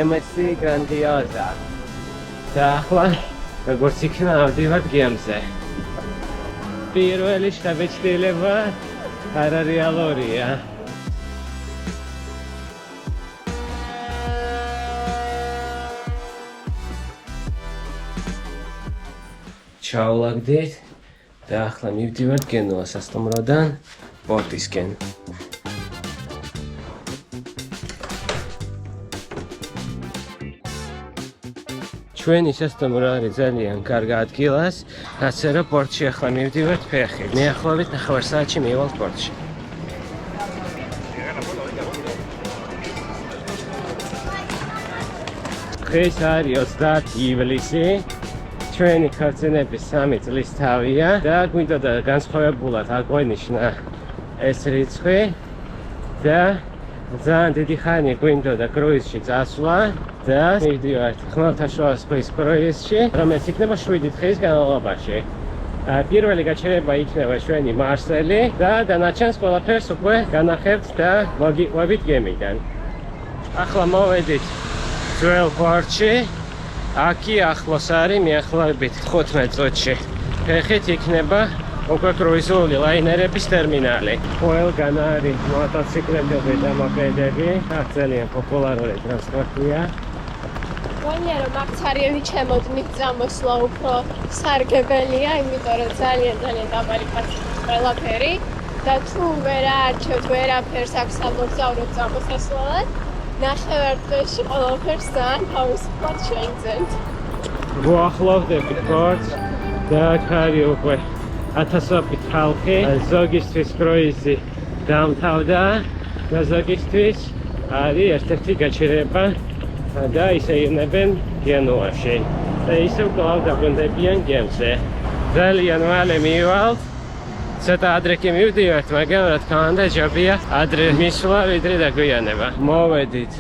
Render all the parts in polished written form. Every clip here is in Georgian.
MSC Grandiosa. და ახლა როგორც იქნა ავდივართ გემზე. პირველი შთაბეჭდილება არარეალურია. ჩავლაგდით და ახლა მივდივართ გენუას სასტუმროდან პორტისკენ. ჩვენი სასტუმრო არის ძალიან კარგ ადგილას, ასე რომ პორტში ახლა მივდივართ ფეხით. მეახლოვით 9 საათში მივალთ პორტში. დღეს არის 30 ივლისი. ჩვენი ქორწინების 3 წლის თავია და გვინდოდა განსხვავებულად აღვნიშნა ეს რიცხვი და ძალიან დიდი ხანი გვინდოდა კრუიზში წასვლა და მივდივართ ხმელთაშუა ზღვის კრუიზში, რომელიც იქნება 7 დღის განმავლობაში. პირველი გაჩერება იქნება ჩვენი მარსელი და დანარჩენს ყველაფერს უკვე განახებთ და მოგიყვებით გემიდან. ახლა მოვედით ძველ პორტში. Aki ახლოს არის მიახლოებით 15 წუთში. ფეხით იქნება უკვე კრუიზული ლაინერების ტერმინალი. ყველგან არის მოტოციკლები და მოპედები. ძალიან პოპულარული ტრანსპორტია. Მგონია რომ აქცარიანი ჩემოდნით წამოსვლა უფრო სარგებელია, იმიტომ რომ ძალიან დაბალი ფასების ყველაფერი და თუ ვერ არჩევთ ვერაფერს აქ სამოგზაუროდ წამოსასვლელად, ნახევარ-დღეში ყველაფერს ძალიან თავისუფლად შეიძენთ. მოახლოვდებით პორტს და აქ არის უკვე ათასობით ხალხი. ზოგისთვის კრუიზი დამთავრდა და ზოგისთვის არის ერთ-ერთი გაჩერება და ისეირნებენ გენუაში. და ისევ კვლავ დაბრუნდებიან გემზე. ძალიან მალე მივალთ. ცოტა ადრე კი მივდივართ, მაგრამ რა თქმა უნდა ჯობია ადრე მისვლა ვიდრე დაგვიანება. მოვედით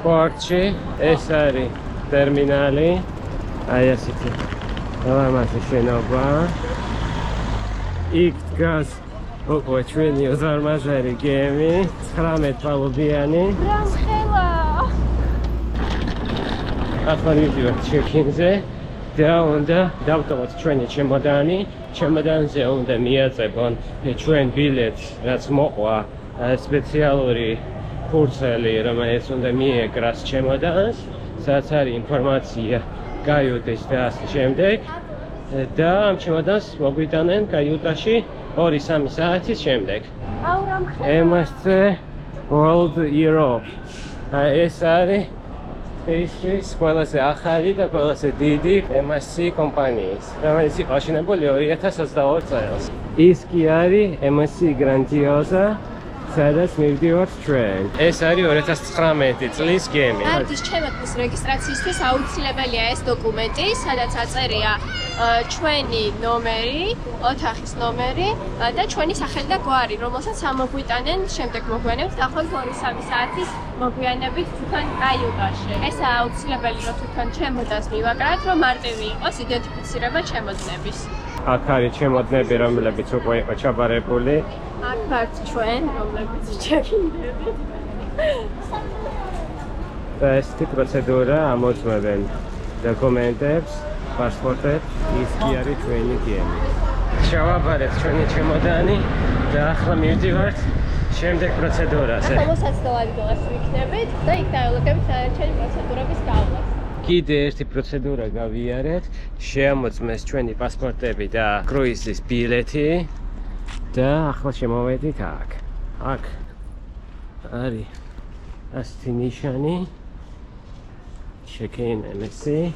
პორტში, ეს არის ტერმინალი. აი ასეთი ლამაზი შენობა. იქ დგას უკვე ჩვენი უზარმაზარი გემი, 19 პალუბიანი. რამხელა! ახლა მივდივართ ჩეკინზე და უნდა დავტოვოთ ჩვენი ჩემოდანი. ჩემოდანზე უნდა მიაწებონ ჩვენ ბილეთს, რაც მოყვა სპეციალური ფურცელი, რომელიც უნდა მიეკრას ჩემოდანს, სადაც არის ინფორმაცია კაიუტის და ასე შემდეგ. და ამ ჩემოდანს მოგვიტანენ კაიუტაში 2-3 საათის შემდეგ. აუ რამხელა! MSC World Europe. ეს არის ის ყველაზე ახალი და ყველაზე დიდი MSC კომპანიის, რომელიც იყო აშენებული 2022 წელს. ის კი არის MSC Grandiosa, სადაც მივდივართ ჩვენ. ეს არის 2019 წლის გემი. კარდის ჩემოდნის რეგისტრაციისთვის აუცილებელია ეს დოკუმენტი, სადაც აწერია ჩვენი ნომერი, ოთახის ნომერი და ჩვენი სახელი და გვარი, რომელსაც ამოგვიტანენ, შემდეგ მოგვიანებით დაახლოებით 2-3 საათის მოგვიანებით თვითონ კაიუტაში. ეს აუცილებელი რომ თვითონ ჩემოდანს მივაკრათ, რომ მარტივი იყოს იდენტიფიცირება ჩემოდნების. აქ არის ჩემოდნები, რომლებიც უკვე იყო ჩაბარებული. აქ ვართ ჩვენ, რომლებიც ჩეკინდებით. და ესეთი პროცედურა ამოწმებენ დოკუმენტებს, პასპორტებს, ის კი არის ჩვენი გემი. შევაბარეთ ჩვენი ჩემოდანი და ახლა მივდივართ შემდეგ პროცედურაზე. მოსაცდელად დღეს ვიქნებით და იქ დაელოდებთ დანარჩენი პროცედურების გავლას. კიდე ერთი პროცედურა გავიარეთ, შეამოწმეს ჩვენი პასპორტები და კრუიზის ბილეთი და ახლა შემოვედით აქ. აქ არის ასეთი ნიშანი, check-in MSC.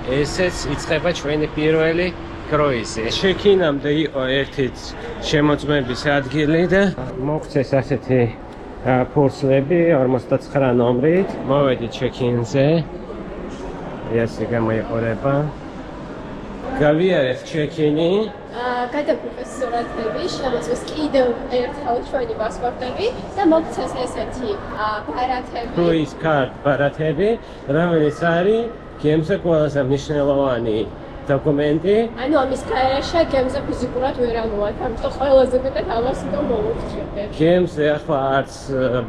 ესეც იწყება ჩვენი პირველი კრუიზი. Check-in-ამდე იყო ერთი შემოწმების ადგილი და მოგცეს ასეთი ფურცლები 49 ნომრით. მოვედით check-in-ზე. ესე გამოიყურება. გავიარეთ check-in-ი. გადაგვიყეს სურათები, შემოწმეს კიდევ ერთხელ ჩვენი პასპორტები და მოგცეს ესეთი ბარათები. Cruise card ბარათები, რომელიც არის გემზე ყველაზე მნიშვნელოვანი დოკუმენტი. ანუ ამის გარეშე გემზე ფიზიკურად ვერ ამოვათ, ამიტომ ყველაზე მეტად ამას უნდა მოვუხსნათ. გემზე ახლა არც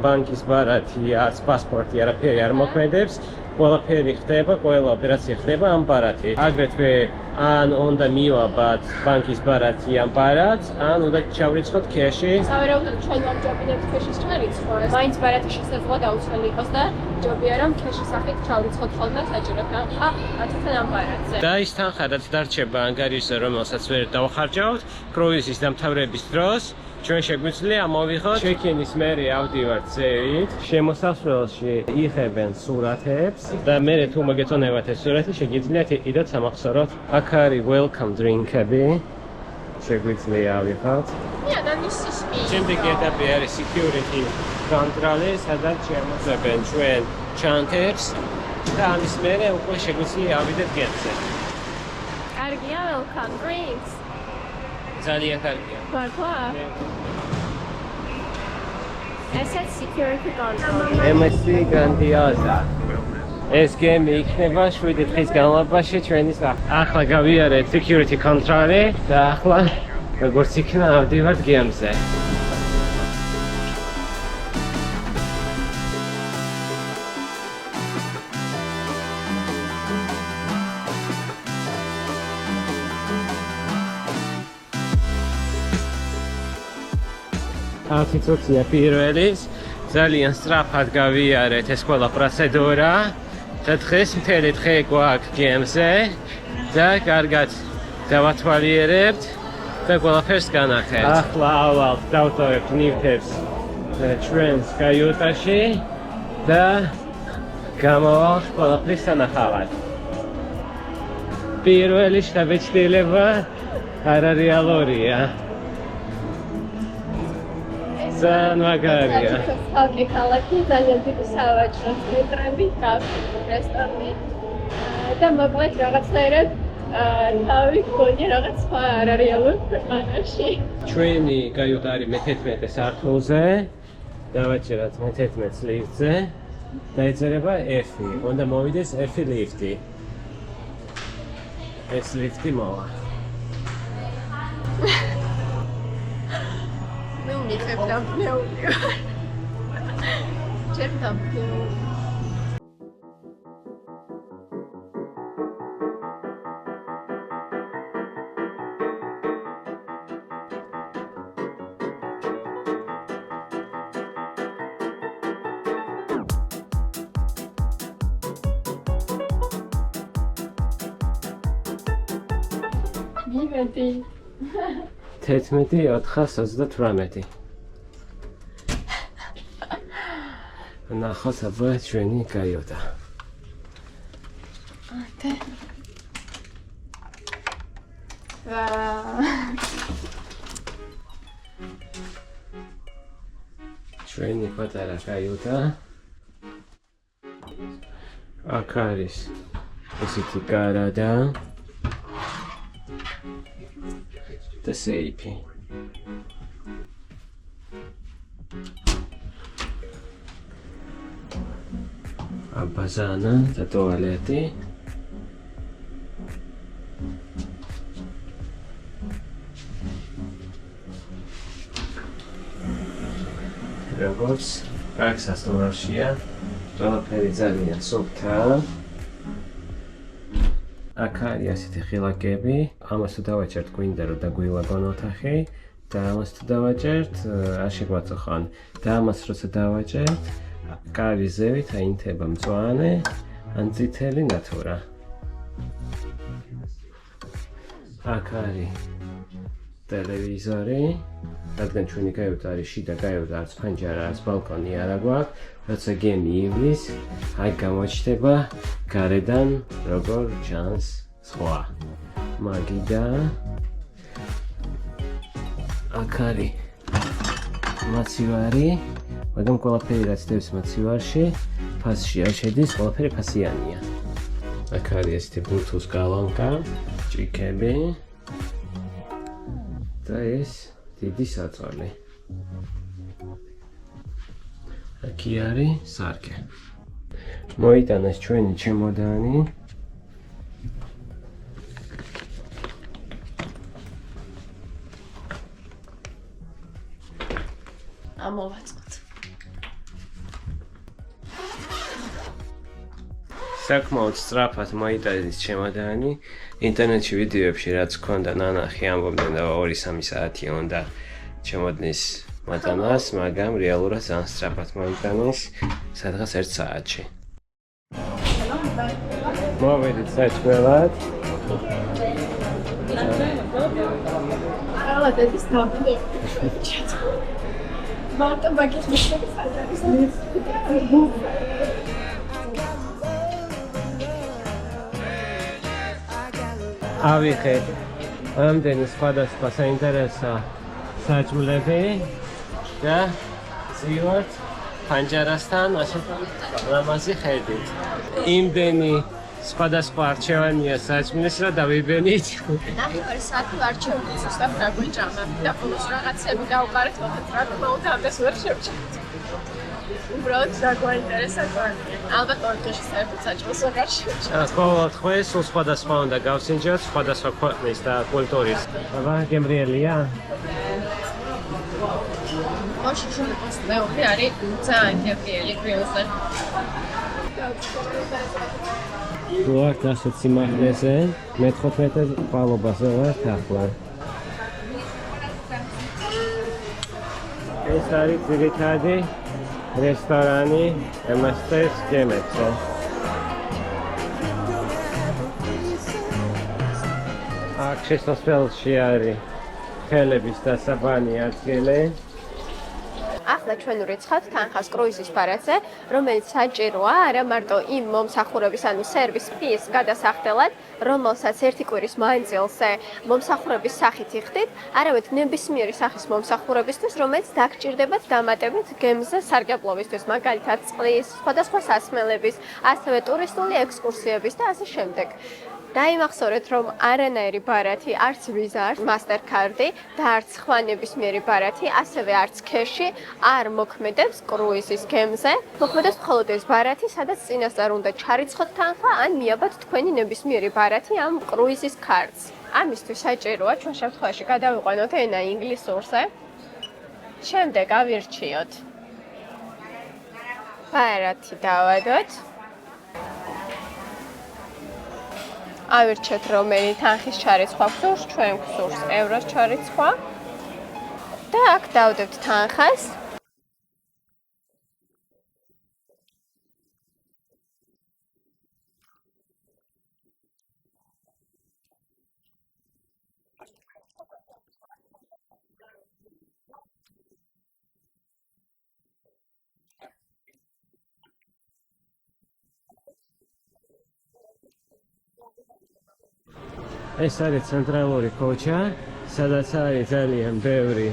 ბანკის ბარათი, არც პასპორტი არაფერი არ მოქმედებს. ყველაფერი ხდება, ყველა ოპერაცია ხდება ამ ბარათით. აგრეთვე ან უნდა მივაბათ ბანკის ბარათი ამ ბარათს, ან უნდა ჩავრიცხოთ ქეში. სავარაუდოდ ჩვენ ვამჯობინებთ ქეშის ჩარიცხვა. მაინც ბარათი შესაძლოა დაუცველი იყოს და ჯობია რომ ქეშის სახით ჩავრიცხოთ ხოლმე საჭიროდ ნახა ათთან ამ ბარათზე. და ის თანხა რაც დარჩება ანგარიშზე, რომელსაც ვერ დავახარჯავთ, კრუიზის დამთავრების დროს ჩვენ შეგვიძლია ამოვიღოთ ჩეკინის მერე ავდივართ ზევით, შემოსასვლელში იღებენ სურათებს და მერე თუ მოგეწონებათ ეს სურათი, შეგიძლიათ იყიდოთ სამახსოვროდ. აქ არის welcome drink-ები, შეგვიძლია ავიღოთ. შემდეგი ეტაპი არის security control-ი, სადაც შემოწმებენ ჩვენ ჩანთებს და ამის მერე უკვე შეგვიძლია ავიდეთ გემზე. კარგია welcome drinks. ძალიან კარგია. მართლა? ესეც security control. MSC Grandiosa. ეს გემი იქნება 7 დღის განმავლობაში ჩვენი ახლა გავიარეთ security control-ი და ახლა როგორც იქნა ავდივართ გემზე. Altitude პირველის ძალიან სწრაფად გავიარეთ ეს ყველა პროცედურა და დღეს მთელი დღე გვაქვს გემზე და კარგად დავათვალიერებთ და ყველაფერს განახერხეთ. ახლა ავალ დავტოვებთ ნივთებს ჩვენს კაიუტაში და გამოვალ ყველაფრის სანახავად. პირველი შთაბეჭდილება არარეალურია. ძალიან მაგარია. ხალხი ქალაქი ძალიან დიდი სავაჭრო ცენტრები გაქვს, რესტორნი და მოკლედ რაღაცნაირად თავი გონი რაღაც სხვა არარეალურ ქვეყანაში. ჩვენი კაიუტა არის მე-11 სართულზე, დავაჭერათ მე-11 ლიფტზე და ეწერება F-ი. უნდა მოვიდეს F-ი ლიფტი. ეს ლიფტი მოვა. მიხებ დამფნეული. ჩემ დამფნეული. მივედი. 11,428. ნახოთ აბა ჩვენი კაიუტა. ათე. ჩვენი პატარა კაიუტა. აქ არის ესეთი გარადა და სეიფი. Abazana და ტუალეტი. როგორც აქ სასტუმროშია, ყველაფერი ძალიან სუფთაა. აქ არის ასეთი ხილაკები, ამას თუ დავაჭერთ გვინდა რომ დაგვილაგონ ოთახი და ამას თუ დავაჭერთ არ შეგვაწუხან და ამას როცა დავაჭერთ კარის ზევით აინთება მწვანე ან წითელი ნათურა. აქ არის ტელევიზორი, რადგან ჩვენი კაიუტა არის შიდა კაიუტა, არც ფანჯარა, არც ბალკონი არ აქვს, როცა გემი ივლის, აქ გამოჩნდება გარედან როგორ ჩანს სხვა. მაგიდა აქ არის მაცივარი, მაგრამ ყველაფერი რაც დევს მაცივარში, ფასში არ შედის, ყველაფერი ფასიანია. აქ არის ესეთი ბლუთუს კალანკა, ჭიქები და ეს დიდი საწოლი. აქ არის სარკე. მოიტანეს ჩვენი ჩემოდანი. ამოვაწყოთ. საკმაოდ სწრაფად მოიტანეს ჩემოდანი. ინტერნეტში ვიდეოებში რაც ჰქონდა ნანახი ამბობდნენ და 2-3 საათი უნდა ჩემოდნის მატანას, მაგრამ რეალურად ძალიან სწრაფად მოიტანეს სადღაც 1 საათში. მოვედით საჭმელად. ალათების თავი. მარტო მაგის მისების საჭმელის ავიხეთ ამდენი სხვადასხვა საინტერესო საჭმელები და ზივართ პანჯარასთან ასე ლამაზი ხედით. იმდენი სხვადასხვა არჩევანია საჭმლის რა დავიბენით. ნახევარი საათი ვარჩევდი ზუსტად რა გვიჭამა და ბოლოს რაღაცები დავყარეთ, მოხეთ რა თქმა უნდა ამდენს ვერ შევჭამთ. უბრალოდ დაგვაინტერესა ძალიან. ალბათ ორ დღეში საერთოდ საჭმელს ვეღარ შევჭამთ. ყოველ დღეს სულ სხვადასხვა უნდა გავსინჯოთ, სხვადასხვა ქვეყნის და კულტურის. აბა, გემრიელია? მოშიშულებას მეორე არის ძალიან გემრიელი გრილზე. ვართ ასეთ სიმაღლეზე, მე-15 პალობაზე ვართ ახლა. ეს არის ძირითადი რესტორანი MST-ს გემებზე. აქ შესასვლელში არის ხელების დასაბანი ადგილი. ახლა ჩვენ ვრიცხავთ თანხას კრუიზის ბარათზე, რომელიც საჭიროა არა მარტო იმ მომსახურების, ანუ სერვის ფის გადასახდელად, რომელსაც ერთი კვირის მანძილზე მომსახურების სახით იხდით, არამედ ნებისმიერი სახის მომსახურებისთვის, რომელიც დაგჭირდებათ დამატებით გემზე სარგებლობისთვის, მაგალითად წყლის, სხვადასხვა სასმელების, ასევე ტურისტული ექსკურსიების და ასე შემდეგ. დაიმახსოვრეთ, რომ არანაირი ბარათი, არც ვიზა, არც მასტერკარდი და არც სხვა ნებისმიერი ბარათი, ასევე არც ქეში არ მოქმედებს კრუიზის გემზე. მოქმედებს მხოლოდ ეს ბარათი, სადაც წინასწარ უნდა ჩარიცხოთ თანხა, ან მიაბათ თქვენი ნებისმიერი ბარათი ამ კრუიზის ქარტს. ამისთვის საჭიროა ჩვენ შემთხვევაში გადავიყვანოთ ენა ინგლისურზე. შემდეგ ავირჩიოთ ბარათი დავადოთ. ავირჩიოთ რომელი თანხის ჩარიცხვა გსურს, ჩვენ გსურს ევროს ჩარიცხვა და აქ დავდებთ თანხას. ეს არის ცენტრალური ქუჩა, სადაც არის ძალიან ბევრი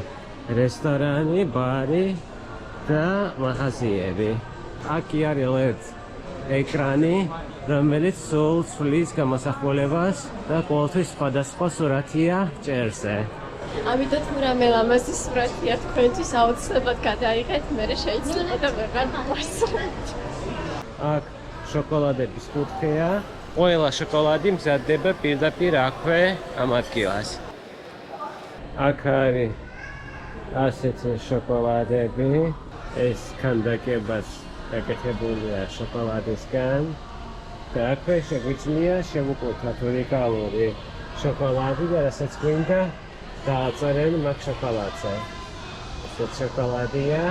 რესტორანი, ბარი და მაღაზიები. აქ არის LED ეკრანი, რომელიც სულ ცვლის გამოსახულებას და ყოველთვის სხვადასხვა სურათია ჭერზე. ამიტომ თუ რამე ლამაზი სურათია თქვენთვის აუცილებლად გადაიღეთ, მერე შეიძლება და ვეღარ მოასწრებთ. აქ შოკოლადების კუთხეა. ყველა შოკოლადი მზადდება პირდაპირ აქვე ამ ადგილას. აქ არის ასეთი შოკოლადები, ეს ქანდაკებას გაკეთებულია შოკოლადისგან და აქვე შეგვიძლია შევუკუთოთ უნიკალური შოკოლადი და რასაც გვინდა დააწერენ მაგ შოკოლადზე. ეს შოკოლადია,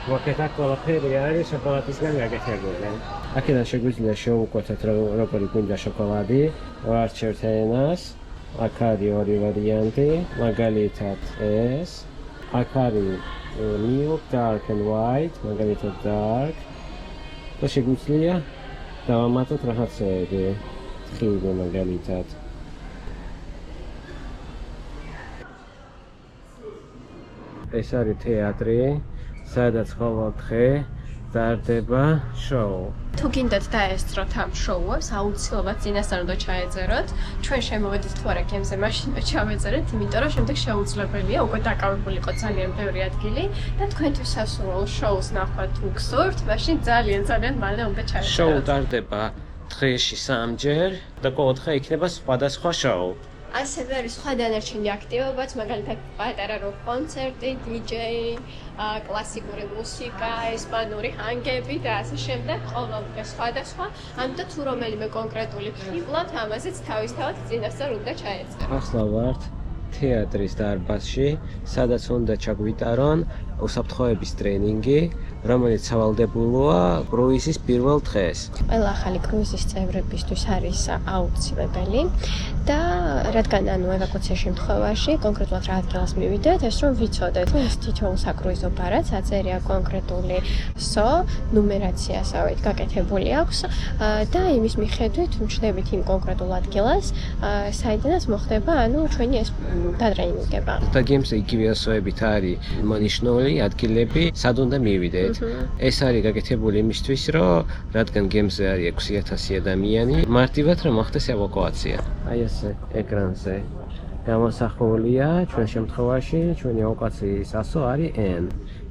მოკეთა ყველაფერი არის შოკოლადისგან გაკეთებული. აქედან შეგვიძლია შევუკუთოთ როგორი გვინდა შოკოლადი, ვარჩევთ ენას. აქ არის ორი ვარიანტი, მაგალითად ეს. აქ არის milk, dark and white, მაგალითად dark. და შეგვიძლია დავამატოთ რაღაცეები, თხილი მაგალითად. ეს არის თეატრი, სადაც ყოველ დღე ტარდება შოუ. თუ გინდათ დაესწროთ ამ შოუებს, აუცილებლად წინასწარ უნდა ჩაეწეროთ. ჩვენ შემოვედით თუ არა გემზე, მაშინ ჩავეწერეთ, იმიტომ რომ შემდეგ შეუძლებელია უკვე დაკავებული იყო ძალიან ბევრი ადგილი და თქვენთვის სასურველ შოუს ნახვა თუ გსურთ, მაშინ ძალიან მალე უნდა ჩაეწეროთ. შოუ ტარდება დღეში 3 ჯერ და ყოველ დღე იქნება სხვადასხვა შოუ. ასევე არის სხვა დანარჩენი აქტივობაც, მაგალითად პატარა როკ კონცერტი, DJ, კლასიკური მუსიკა, ესპანური ჰანგები და ასე შემდეგ, ყოველდღე სხვადასხვა. ამიტომ თუ რომელიმე კონკრეტული ხიბლად, ამაზეც თავისთავად წინასწარ უნდა ჩაეწერო. ახლა ვართ თეატრის დარბაზში, სადაც უნდა ჩაგვიტარონ უსაფრთხოების ტრენინგი, რომელიც სავალდებულოა კრუიზის პირველ დღეს. ყველა ახალი კრუიზის წევრებისთვის არის აუცილებელი და რადგან ევაკუაციის შემთხვევაში კონკრეტულად რა ადგილას მივიდეთ, ეს რომ ვიცოდეთ, ეს თითოეულ საკრუიზო ბარათს აწერია კონკრეტული სო, ნუმერაციასავით გაკეთებული აქვს და იმის მიხედვით ვჩნდებით იმ კონკრეტულ ადგილას, საიდანაც მოხდება, ჩვენი ეს დატრენინგება. და გემზე იგივე ასოებით არის მონიშნული ადგილები, სად უნდა მივიდეთ. ეს არის გაკეთებული იმისთვის, რომ რადგან გემზე არის 6000 ადამიანი, მარტივად რომ მოხდეს ევაკუაცია. აი ესე ეკრანზე გამოსახულია ჩვენ შემთხვევაში ჩვენი ევაკუაციის ასო არის N,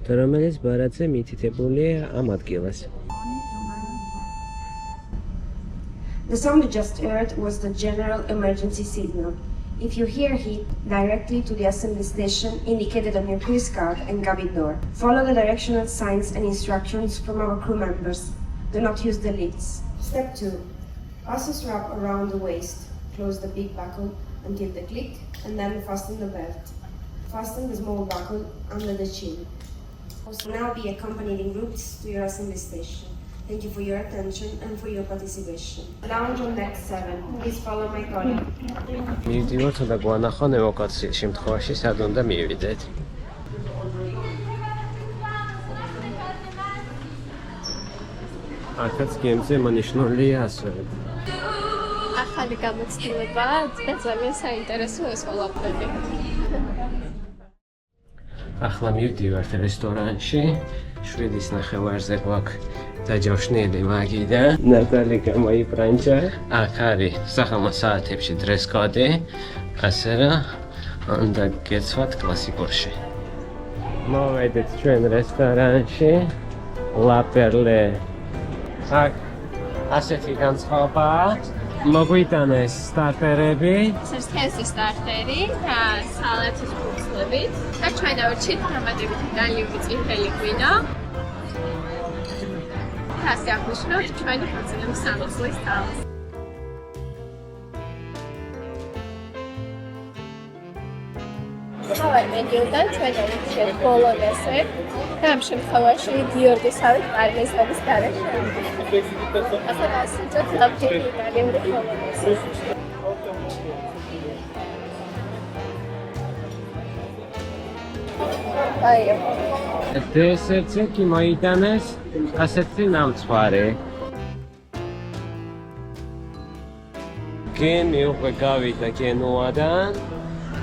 რომელიც ბარათზე მითითებულია ამ ადგილას. The sound you just heard was the general emergency signal. If you hear it, directly to the assembly station indicated on your cruise card and cabin door. Follow the directional signs and instructions from our crew members. Do not use the lifts. Step 2. Pass a strap around the waist. Close the big buckle until the click and then fasten the belt. Fasten the small buckle under the chin. Also now be accompanied in groups to your assembly station. Thank you for your attention and for your participation. Lounge on deck 7. Please follow my colleague. მივდივართ და გვანახონ ევაკუაციის შემთხვევაში სად უნდა მივიდეთ. აქაც გემზე მონიშნულია ასევე. ახალი გამოცდილებაა და ძალიან საინტერესო ეს ყველაფერი. ახლა მივდივართ რესტორანში, 7-ის ნახევარზე გვაქვს დაჯავშნილი მაგი და ნატალი გამოიბრანჭა. აქ არის სახალხო საათებში dress code, ასე რომ უნდა გეცვათ კლასიკურში. მოვედით ჩვენ რესტორანში, La Perle. აქ ასეთი განწყობაა. მოგვიტანეს სტარტერები. ეს არის თესის სტარტერი და სალათის ფუცლებით და ჩვენ ავირჩით დამატებითი დალიური წიფელი ღვინო. ასე აღნიშნავთ ჩვენი ხორცლების სამოსლის თავს. თავად მენიუდან ჩვენ ავირჩიეთ ბოლონესე და ამ შემთხვევაში გიორგისავით პარმეზანის გარეშე. ასე ვასწავლეთ ლაპტოპი იტალიური ბოლონესე. აიო. დესერტზე კი მოიტანეს ასეთი ნამცვარი. გემი უკვე გავიდა გენუადან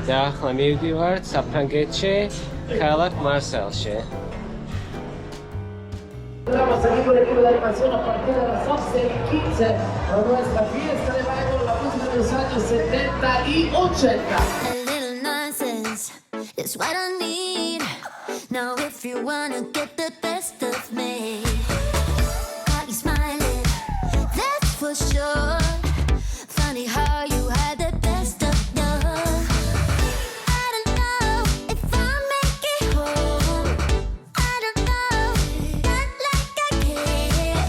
და ახლა მივდივართ საფრანგეთში, ქალაქ მარსელში. Vamos aquí con el equipo de animación a partir de las 11:15 con nuestra fiesta de baile con la música de los años 70 y 80. A little nonsense is what I need. Now if you wanna get the best of me, got you smiling, that's for sure. Funny how you had the best of love. I don't know if I'll make it home. I don't know, not like I care.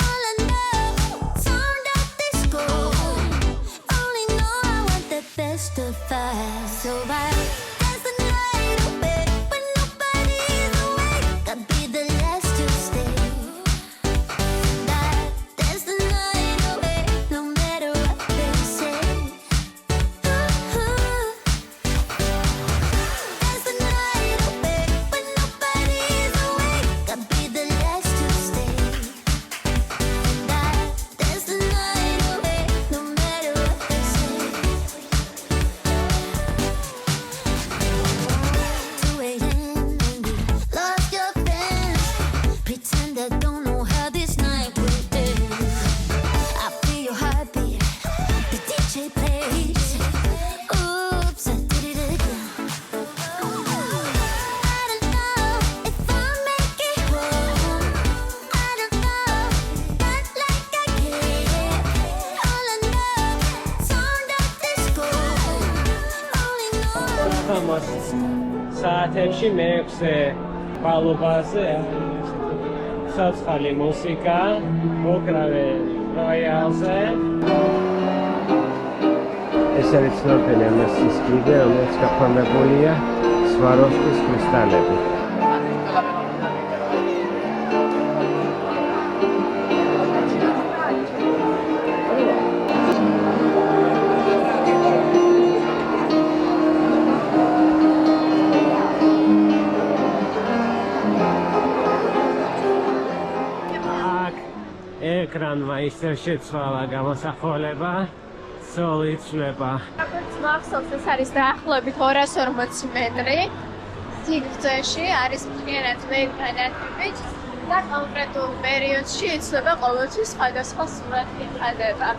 All I know, sound of disco. Only know I want the best of us. So I dance the night away when nobody's awake. I'll be the last to stay. საღამოს საათებში მე-6-ე პალუბაზე ცოცხალი მუსიკა მოკრავე როიალზე. ეს არის ცნობილი ამასის კიდე, რომელიც გაფორმებულია სვაროვსკის კრისტალებით. ეკრანმა ისევ შეცვალა გამოსახულება, ცოლი იცვლება. როგორც მახსოვს, ეს არის დაახლოებით 240 მეტრი სიგრძეში, არის მთლიანად მეგანატვით და კონკრეტულ პერიოდში იცვლება ყოველთვის სხვადასხვა სურათი ხდება.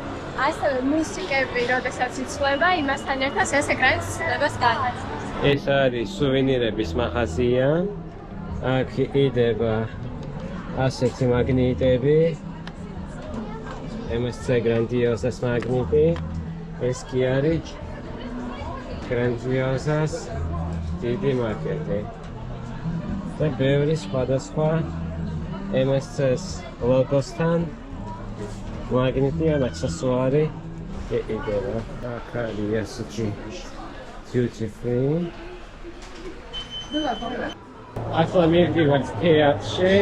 ასევე მუსიკები, როდესაც იცვლება, იმასთან ერთად ეს ეკრანის ცვლილებას განაცდის. ეს არის სუვენირების მაღაზია. აქ იდება ასეთი მაგნიტები. MSC Grandiosas მაგნიტი. ეს კი არის Grandiosas დიდი მარკეტი. და ბევრი სხვადასხვა MSC-s ლოგოსთან მაგნიტი ან აქსესუარი იდება. აქ არის ასეთი duty free. ახლა მივდივართ თეატრში.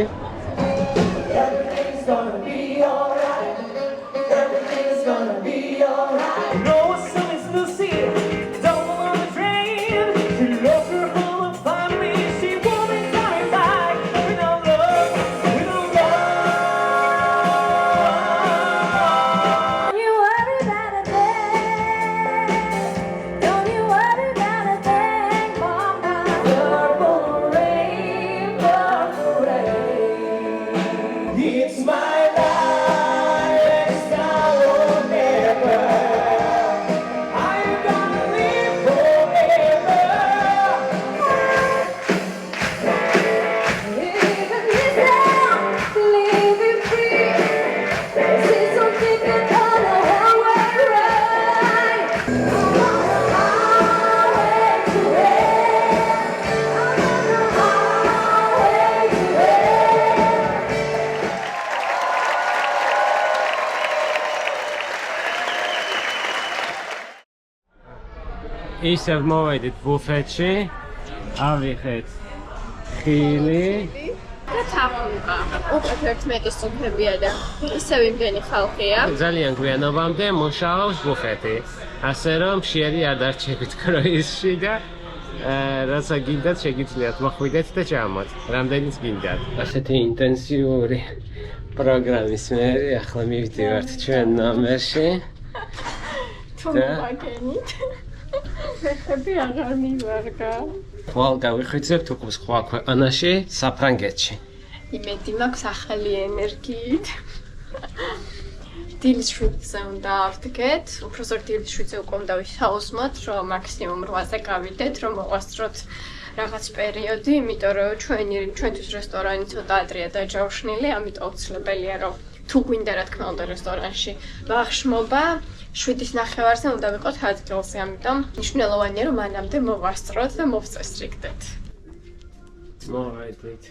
ისევ მოვედით ბუფეტში, ავიღეთ ხილი და თამბუკა. უკვე 11 სუფრებია და ისევ იმდენი ხალხია. ძალიან გვიანობამდე მუშაობს ბუფეტი. ასე რომ შეერი არ დარჩებით კროიზში და რაცა გინდათ შეგიძლიათ მოხვიდეთ და ჭამოთ. რამდენიც გინდათ. ასეთი ინტენსიური პროგრამის მერე ახლა მივდივართ ჩვენ ნომერში. თუმბაკენით. ხები აღარ მივარგა. ხვალ გავიხვიძებთ უკვე სხვა ქვეყანაში, საფრანგეთში. იმედი მაქვს ახალი ენერგიით. დილის 7-ზე უნდა ავდგეთ, უпроსტ დილის 7-ზე უკვე უნდა ვისაუზმოთ, რომ მაქსიმუმ 8-ზე გავიდეთ, რომ მოვასწროთ რაღაც პერიოდი, იმიტომ რომ ჩვენთვის რესტორანი ცოტა ადრეა დაჯავშნილი, ამიტომ უცლებელია რომ თუ გვინდა რა თქმა უნდა რესტორანში ვახშმობა 7:30-ზე უნდა ვიყოთ ადგილზე, ამიტომ მნიშვნელოვანია რომ მანამდე მოვასწროთ და მოვწესრიგდეთ. მოვედით.